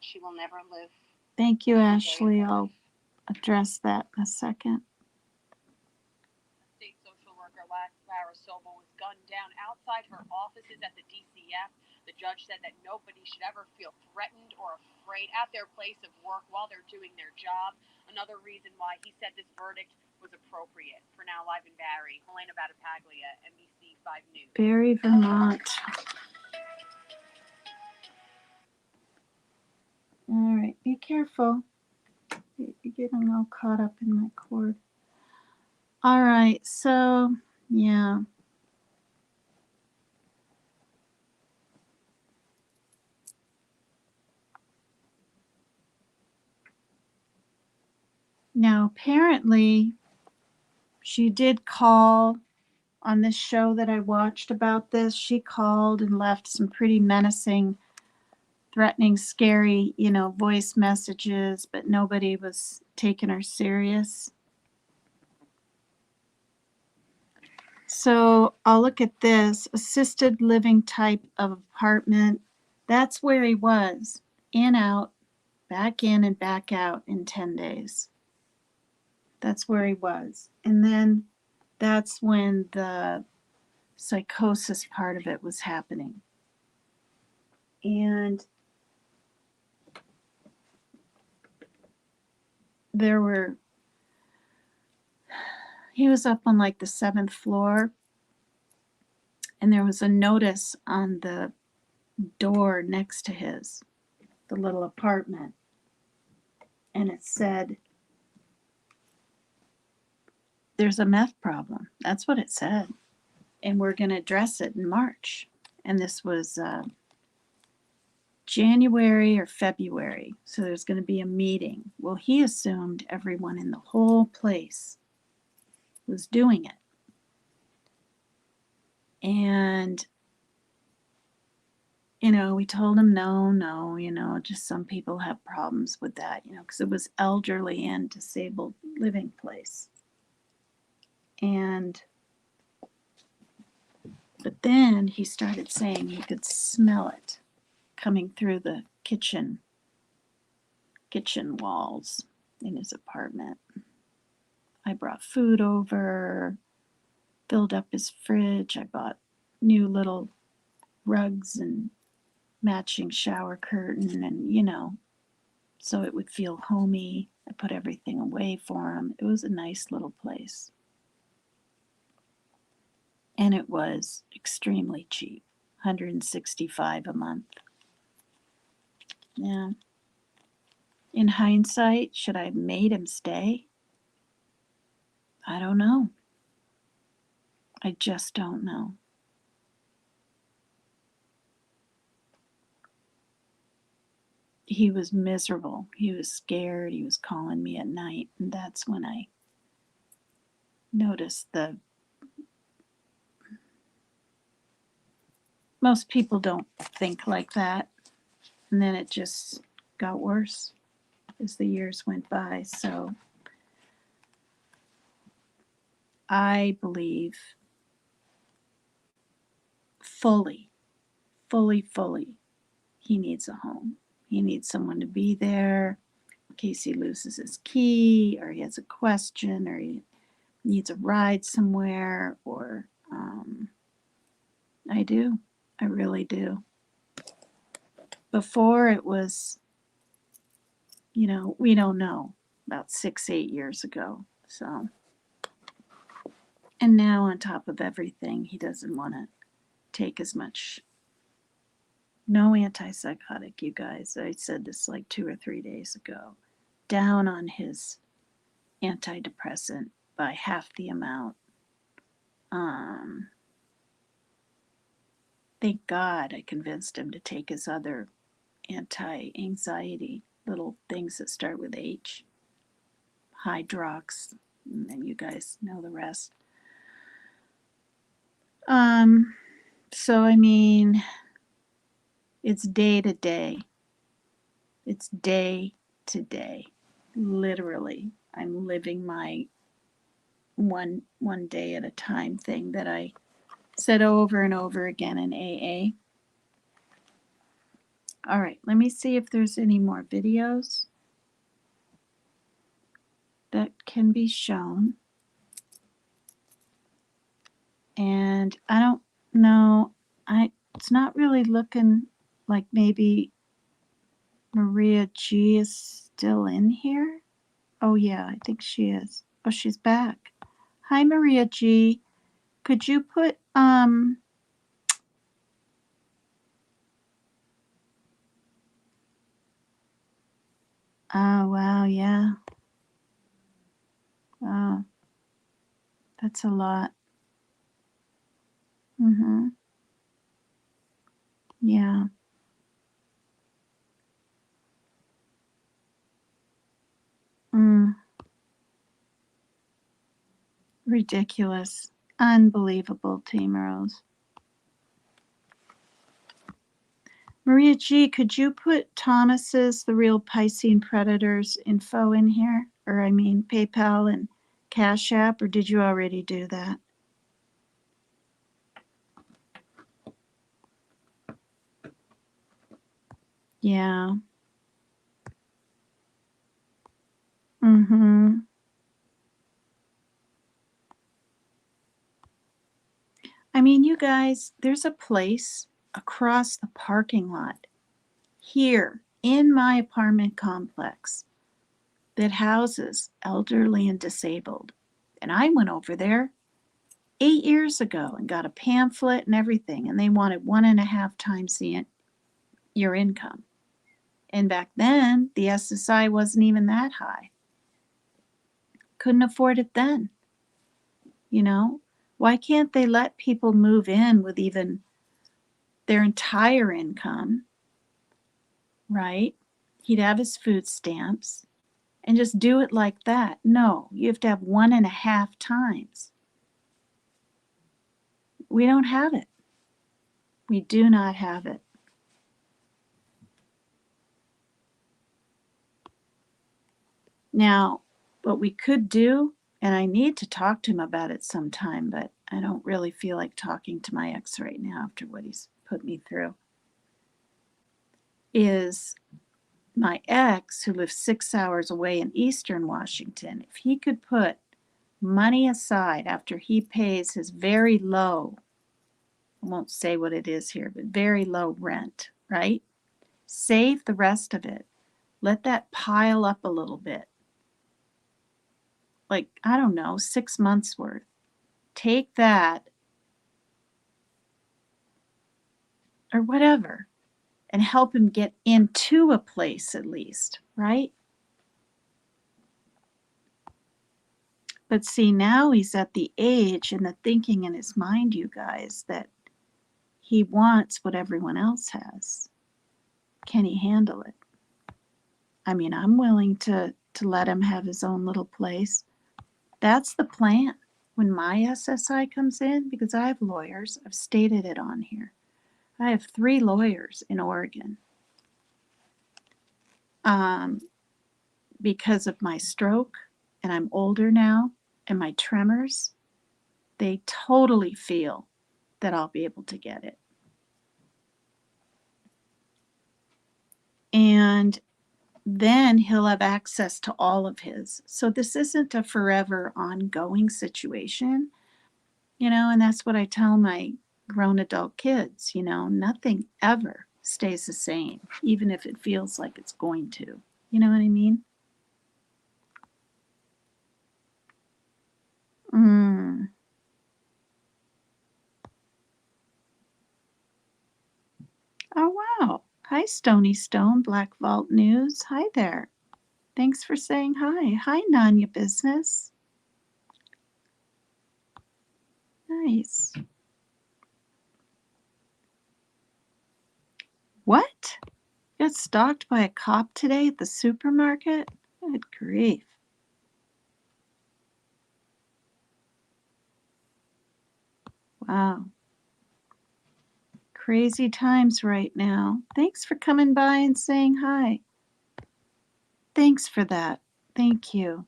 she will never live. Thank you, Ashley. I'll address that in a second. State social worker Lara Sobel was gunned down outside her offices at the DCF. The judge said that nobody should ever feel threatened or afraid at their place of work while they're doing their job. Another reason why he said this verdict was appropriate. For now, live in Barrie, Helena Battapaglia, NBC 5 News. Barrie, Vermont. All right, be careful. You're getting all caught up in my cord. All right, so yeah. Now, apparently, she did call on this show that I watched about this. She called and left some pretty menacing, threatening, scary, voice messages, but nobody was taking her serious. So I'll look at this assisted living type of apartment. That's where he was. In, out, back in, and back out in 10 days. That's where he was. And then that's when the psychosis part of it was happening. And he was up on like the 7th floor, and there was a notice on the door next to the little apartment. And it said, there's a meth problem. That's what it said. And we're going to address it in March. And this was January or February. So there's going to be a meeting. Well, he assumed everyone in the whole place was doing it. And, we told him no, just some people have problems with that, because it was elderly and disabled living place. But then he started saying he could smell it coming through the kitchen walls in his apartment. I brought food over, filled up his fridge. I bought new little rugs and matching shower curtain and, so it would feel homey. I put everything away for him. It was a nice little place. And it was extremely cheap, $165 a month. Yeah. In hindsight, should I have made him stay? I don't know. I just don't know. He was miserable. He was scared. He was calling me at night. And that's when I noticed most people don't think like that. And then it just got worse as the years went by. So I believe fully, he needs a home. He needs someone to be there in case he loses his key or he has a question or he needs a ride somewhere or I do. I really do. Before it was, we don't know, about 6-8 years ago. So, and now on top of everything, he doesn't want to take as much. No antipsychotic, you guys. I said this like 2 or 3 days ago. down on his antidepressant by half the amount. Thank God I convinced him to take his other anti-anxiety little things that start with H, Hydrox, and then you guys know the rest. So I mean, it's day to day. It's day to day. Literally, I'm living my one day at a time thing that I said over and over again in AA. All right, let me see if there's any more videos that can be shown. And I don't know, it's not really looking like maybe Maria G is still in here. Oh yeah, I think she is. Oh, she's back. Hi Maria G. Could you put oh wow, yeah. Oh, that's a lot. Mm-hmm. Yeah. Mm. Ridiculous. Unbelievable, Team Rose. Maria G, could you put Thomas's The Real Piscean Predators info in here? Or I mean PayPal and Cash App, or did you already do that? Yeah. Mm-hmm. I mean, you guys, there's a place across the parking lot here in my apartment complex that houses elderly and disabled. And I went over there 8 years ago and got a pamphlet and everything, and they wanted 1.5 times your income. And back then, the SSI wasn't even that high. Couldn't afford it then. You know, why can't they let people move in with even their entire income, right? He'd have his food stamps and just do it like that. No, you have to have 1.5 times. We don't have it. We do not have it. Now, what we could do, and I need to talk to him about it sometime, but I don't really feel like talking to my ex right now after what he's put me through, is my ex, who lives 6 hours away in Eastern Washington, if he could put money aside after he pays his very low, I won't say what it is here, but very low rent, right? Save the rest of it. Let that pile up a little bit. Like, I don't know, 6 months worth. Take that or whatever and help him get into a place at least, right? But see, now he's at the age and the thinking in his mind, you guys, that he wants what everyone else has. Can he handle it? I mean, I'm willing to let him have his own little place. That's the plan. When my SSI comes in, because I have lawyers, I've stated it on here. I have 3 lawyers in Oregon. Because of my stroke, and I'm older now, and my tremors, they totally feel that I'll be able to get it. And then he'll have access to all of his. So this isn't a forever ongoing situation, and that's what I tell my grown adult kids, nothing ever stays the same, even if it feels like it's going to. You know what I mean? Oh, wow. Hi, Stony Stone, Black Vault News. Hi there. Thanks for saying hi. Hi, Nanya Business. Nice. What? You got stalked by a cop today at the supermarket? Good grief. Wow. Crazy times right now. Thanks for coming by and saying hi. Thanks for that. Thank you.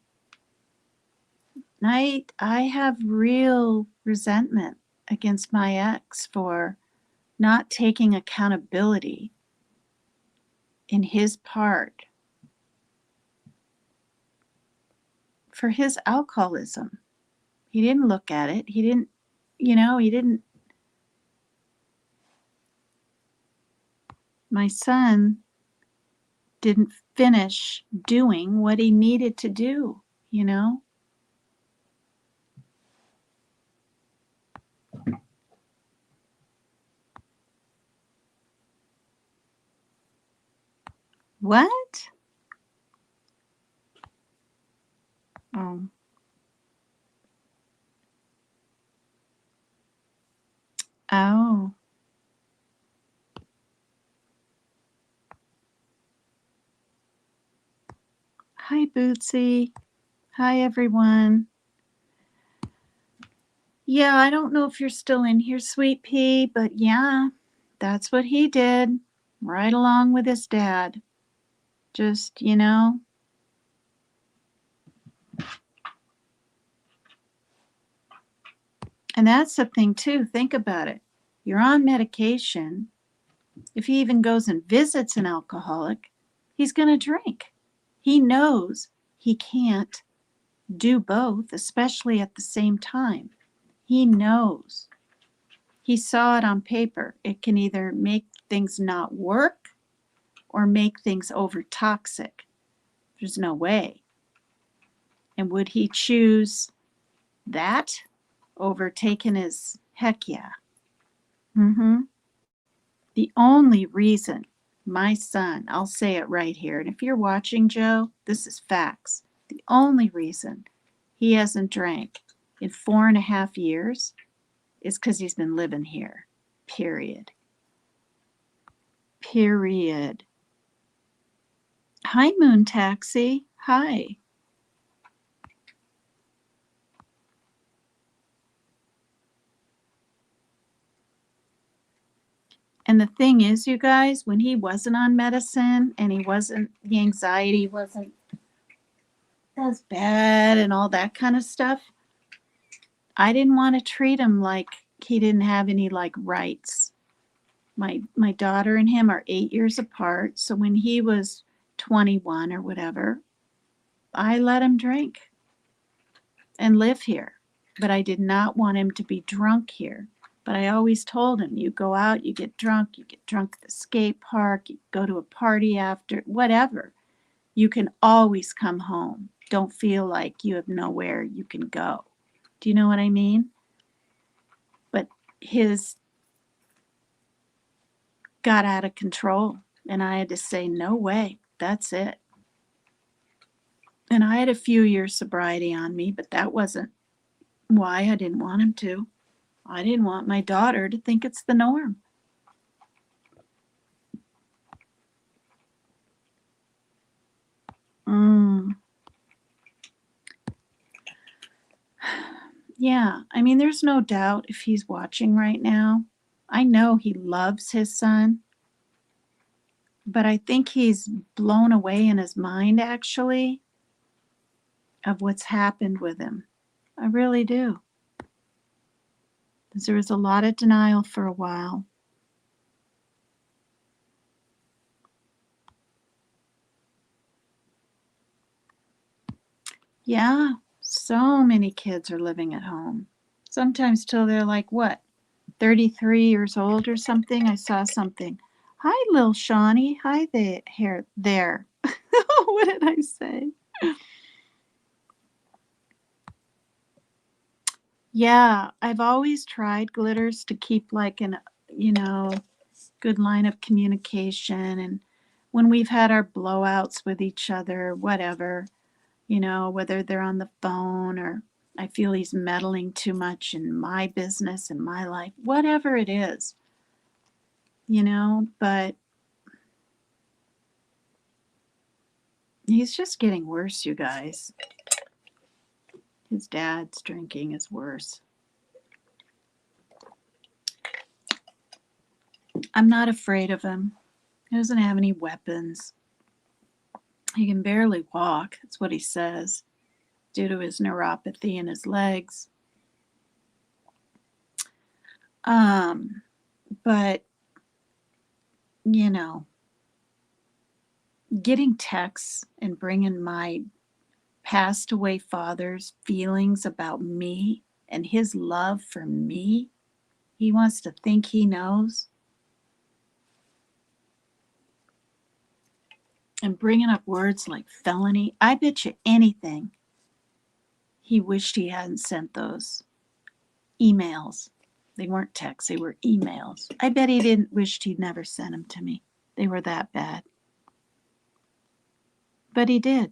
I have real resentment against my ex for not taking accountability in his part for his alcoholism. He didn't look at it. He didn't. My son didn't finish doing what he needed to do, you know? What? Oh. Oh. Hi, Bootsy. Hi, everyone. Yeah, I don't know if you're still in here, Sweet Pea, but yeah, that's what he did, right along with his dad. Just, and that's the thing too. Think about it. You're on medication. If he even goes and visits an alcoholic, he's going to drink. He knows he can't do both, especially at the same time. He knows. He saw it on paper. It can either make things not work or make things over toxic. There's no way. And would he choose that over taking his heck yeah? Mm-hmm. The only reason my son, I'll say it right here, and if you're watching, Joe, this is facts. The only reason he hasn't drank in 4.5 years is because he's been living here. Period. Period. Hi, Moon Taxi. Hi. And the thing is, you guys, when he wasn't on medicine and the anxiety wasn't as bad and all that kind of stuff, I didn't want to treat him like he didn't have any like rights. My daughter and him are 8 years apart, so when he was 21 or whatever, I let him drink and live here. But I did not want him to be drunk here. But I always told him, you go out, you get drunk at the skate park, you go to a party after, whatever. You can always come home. Don't feel like you have nowhere you can go. Do you know what I mean? But his got out of control, and I had to say, no way, that's it. And I had a few years sobriety on me, but that wasn't why I didn't want him to. I didn't want my daughter to think it's the norm. Yeah, I mean, there's no doubt if he's watching right now. I know he loves his son, but I think he's blown away in his mind, actually, of what's happened with him. I really do. Because there was a lot of denial for a while. Yeah, so many kids are living at home. Sometimes till they're like, what, 33 years old or something? I saw something. Hi, Lil Shawnee. Hi there. What did I say? Yeah, I've always tried glitters to keep like an, good line of communication. And when we've had our blowouts with each other, whatever, whether they're on the phone or I feel he's meddling too much in my business and my life, whatever it is, but he's just getting worse, you guys. His dad's drinking is worse. I'm not afraid of him. He doesn't have any weapons. He can barely walk, that's what he says, due to his neuropathy in his legs. But, getting texts and bringing my passed away father's feelings about me and his love for me, he wants to think he knows. And bringing up words like felony, I bet you anything he wished he hadn't sent those emails. They weren't texts, they were emails. I bet he didn't wish he'd never sent them to me. They were that bad. But he did.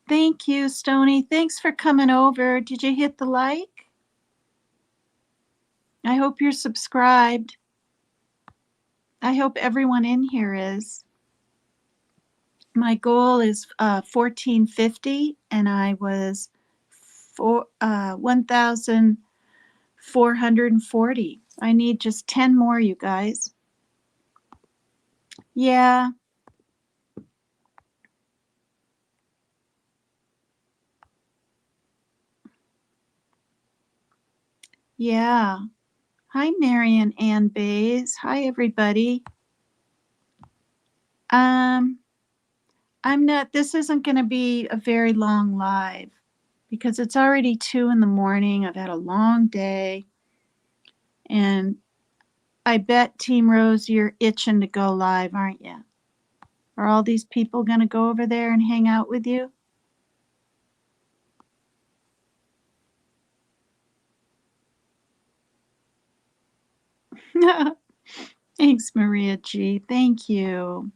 Thank you, Stony. Thanks for coming over. Did you hit the like? I hope you're subscribed. I hope everyone in here is. My goal is 1450, and I was 1,440. I need just 10 more, you guys. Yeah. Yeah. Hi, Marion Ann Bays. Hi, everybody. This isn't going to be a very long live because it's already 2 a.m. I've had a long day. And I bet, Team Rose, you're itching to go live, aren't you? Are all these people going to go over there and hang out with you? Thanks, Maria G. Thank you.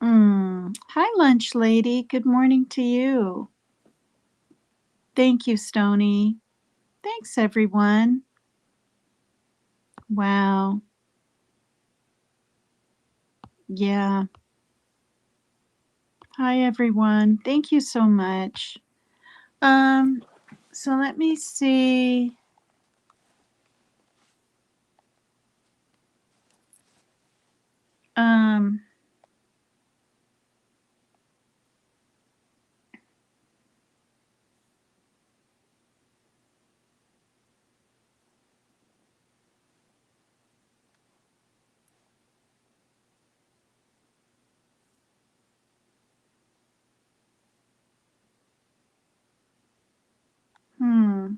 Hi, lunch lady. Good morning to you. Thank you, Stony. Thanks, everyone. Wow. Yeah. Hi, everyone. Thank you so much. So let me see. Um, hmm.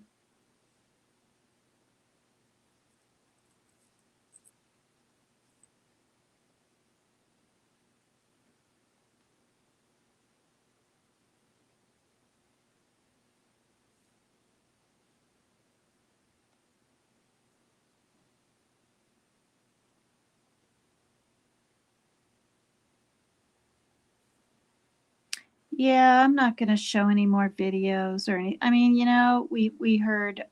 Yeah, I'm not going to show any more videos or any. I mean, we heard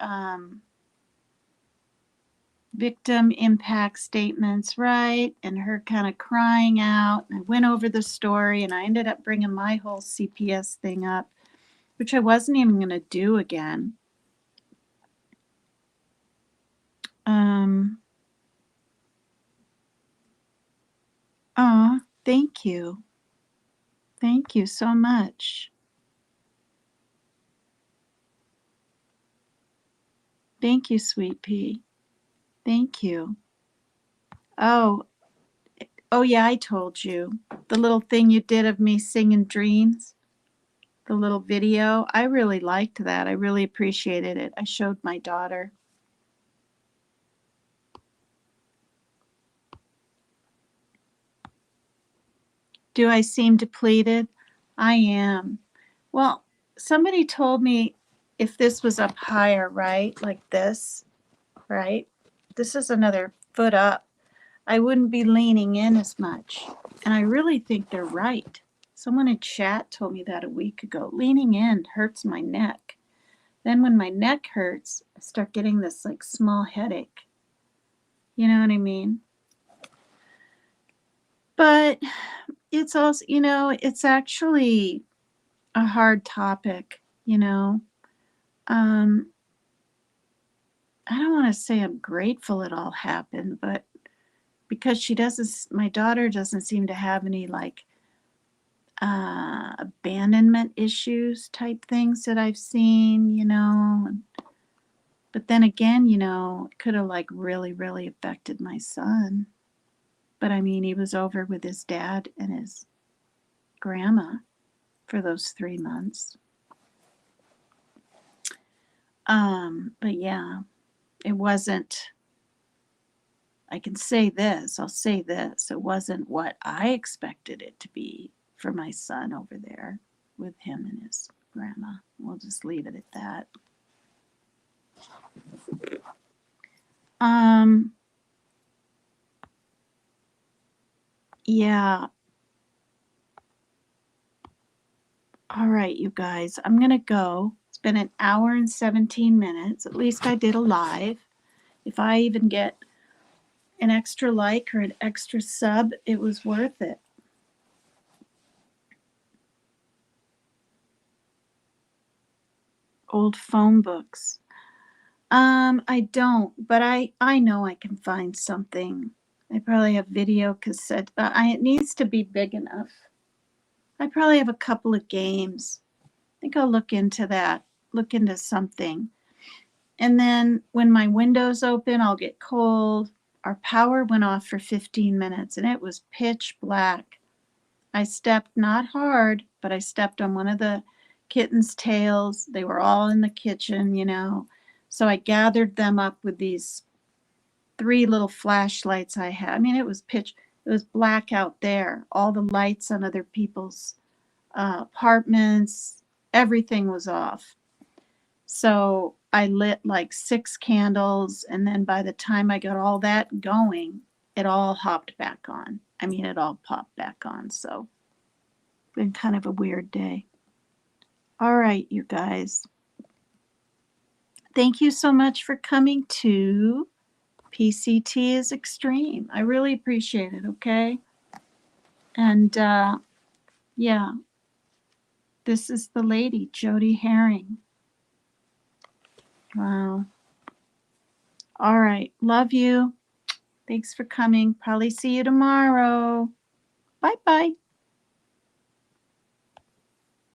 victim impact statements, right? And her kind of crying out. And I went over the story and I ended up bringing my whole C.P.S. thing up, which I wasn't even going to do again. Oh, thank you. Thank you so much. Thank you, Sweet Pea. Thank you. Oh, yeah, I told you. The little thing you did of me singing dreams, the little video, I really liked that. I really appreciated it. I showed my daughter. Do I seem depleted? I am. Well, somebody told me if this was up higher, right? Like this, right? This is another foot up. I wouldn't be leaning in as much. And I really think they're right. Someone in chat told me that a week ago. Leaning in hurts my neck. Then when my neck hurts, I start getting this like small headache. You know what I mean? But it's also, it's actually a hard topic, Um, I don't want to say I'm grateful it all happened, but because my daughter doesn't seem to have any like abandonment issues type things that I've seen, But then again, it could have like really, really affected my son. But I mean, he was over with his dad and his grandma for those 3 months. But yeah, it wasn't, I can say this, I'll say this, it wasn't what I expected it to be for my son over there with him and his grandma. We'll just leave it at that. Yeah. All right, you guys, I'm going to go. It's been an hour and 17 minutes. At least I did a live. If I even get an extra like or an extra sub, it was worth it. Old phone books. I don't, but I know I can find something. I probably have video cassette. It needs to be big enough. I probably have a couple of games. I think I'll look into that. Look into something. And then when my window's open, I'll get cold. Our power went off for 15 minutes and it was pitch black. I stepped not hard, but I stepped on one of the kittens' tails. They were all in the kitchen. So I gathered them up with these 3 little flashlights I had. I mean, it was black out there. All the lights on other people's apartments, everything was off. So I lit like 6 candles, and then by the time I got all that going, it all hopped back on. I mean, it all popped back on. So been kind of a weird day. All right, you guys. Thank you so much for coming to PCT is Extreme. I really appreciate it, okay? And yeah, this is the lady, Jody Herring. Wow. All right, love you. Thanks for coming. Probably see you tomorrow. Bye-bye.